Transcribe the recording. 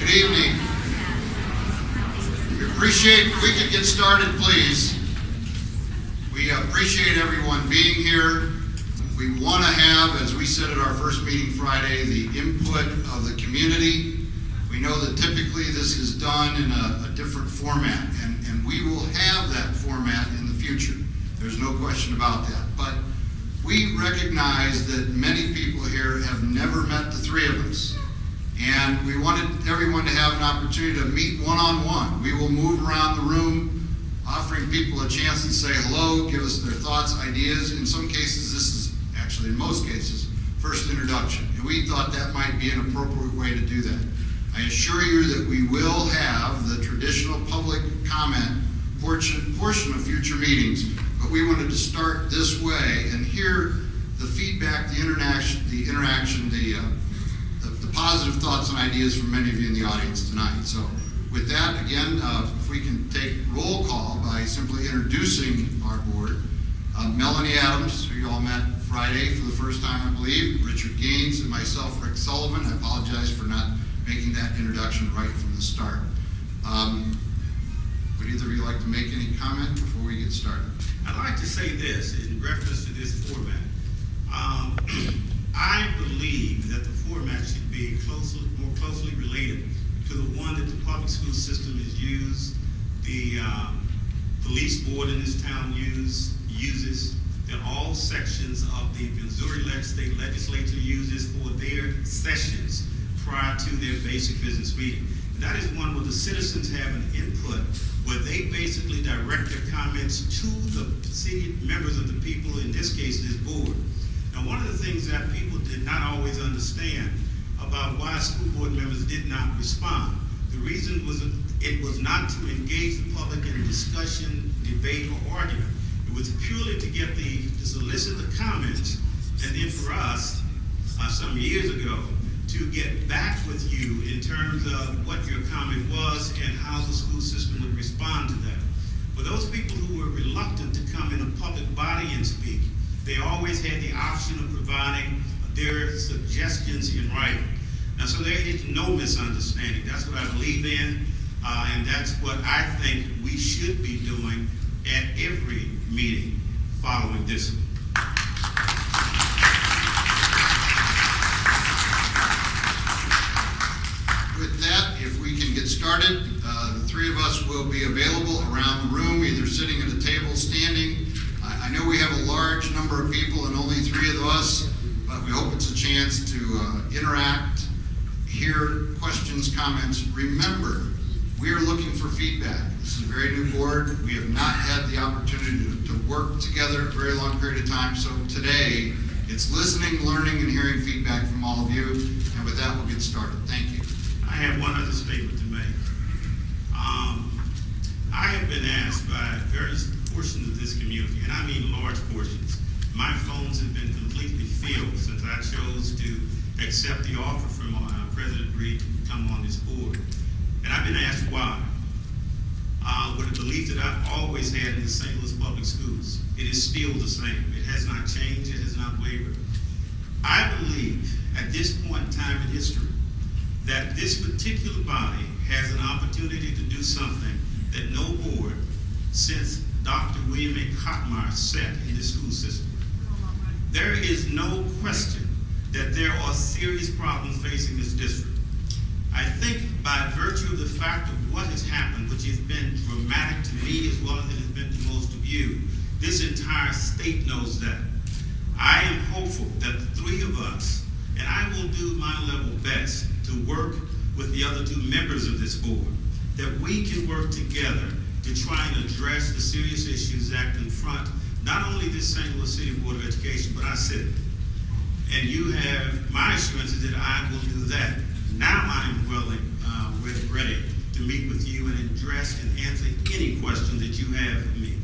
Good evening. We appreciate, if we could get started, please. We appreciate everyone being here. We want to have, as we said at our first meeting Friday, the input of the community. We know that typically this is done in a different format, and we will have that format in the future. There's no question about that. But we recognize that many people here have never met the three of us. And we wanted everyone to have an opportunity to meet one-on-one. We will move around the room, offering people a chance to say hello, give us their thoughts, ideas. In some cases, this is actually, in most cases, first introduction. And we thought that might be an appropriate way to do that. I assure you that we will have the traditional public comment portion of future meetings, but we wanted to start this way and hear the feedback, the interaction, the positive thoughts and ideas from many of you in the audience tonight. So with that, again, if we can take roll call by simply introducing our board. Melanie Adams, who you all met Friday for the first time, I believe, Richard Gaines, and myself, Rick Sullivan. I apologize for not making that introduction right from the start. Would either of you like to make any comment before we get started? I'd like to say this in reference to this format. I believe that the format should be more closely related to the one that the public school system has used, the police board in this town uses, that all sections of the Missouri State Legislature uses for their sessions prior to their basic business meeting. And that is one where the citizens have an input, where they basically direct their comments to the city members of the people, in this case, this board. Now, one of the things that people did not always understand about why school board members did not respond, the reason was that it was not to engage the public in a discussion, debate, or argument. It was purely to solicit the comments, and then for us, some years ago, to get back with you in terms of what your comment was and how the school system would respond to that. For those people who were reluctant to come in a public body and speak, they always had the option of providing their suggestions in writing. Now, so there is no misunderstanding. That's what I believe in, and that's what I think we should be doing at every meeting following this one. With that, if we can get started, the three of us will be available around the room, either sitting at a table, standing. I know we have a large number of people and only three of us, but we hope it's a chance to interact, hear questions, comments. Remember, we are looking for feedback. This is a very new board. We have not had the opportunity to work together a very long period of time, so today it's listening, learning, and hearing feedback from all of you. And with that, we'll get started. Thank you. I have one other statement to make. I have been asked by various portions of this community, and I mean large portions. My phones have been completely filled since I chose to accept the offer from President Reed to come on this board. And I've been asked why. With a belief that I've always had in the St. Louis public schools. It is still the same. It has not changed. It has not wavered. I believe at this point in time in history that this particular body has an opportunity to do something that no board since Dr. William A. Kottmeyer set in the school system. There is no question that there are serious problems facing this district. I think by virtue of the fact of what has happened, which has been dramatic to me as well as it has been to most of you, this entire state knows that. I am hopeful that the three of us, and I will do my level best to work with the other two members of this board, that we can work together to try and address the serious issues that confront not only this St. Louis City Board of Education, but our city. And you have my assurances that I will do that. Now I am willing, ready to meet with you and address and answer any questions that you have for me.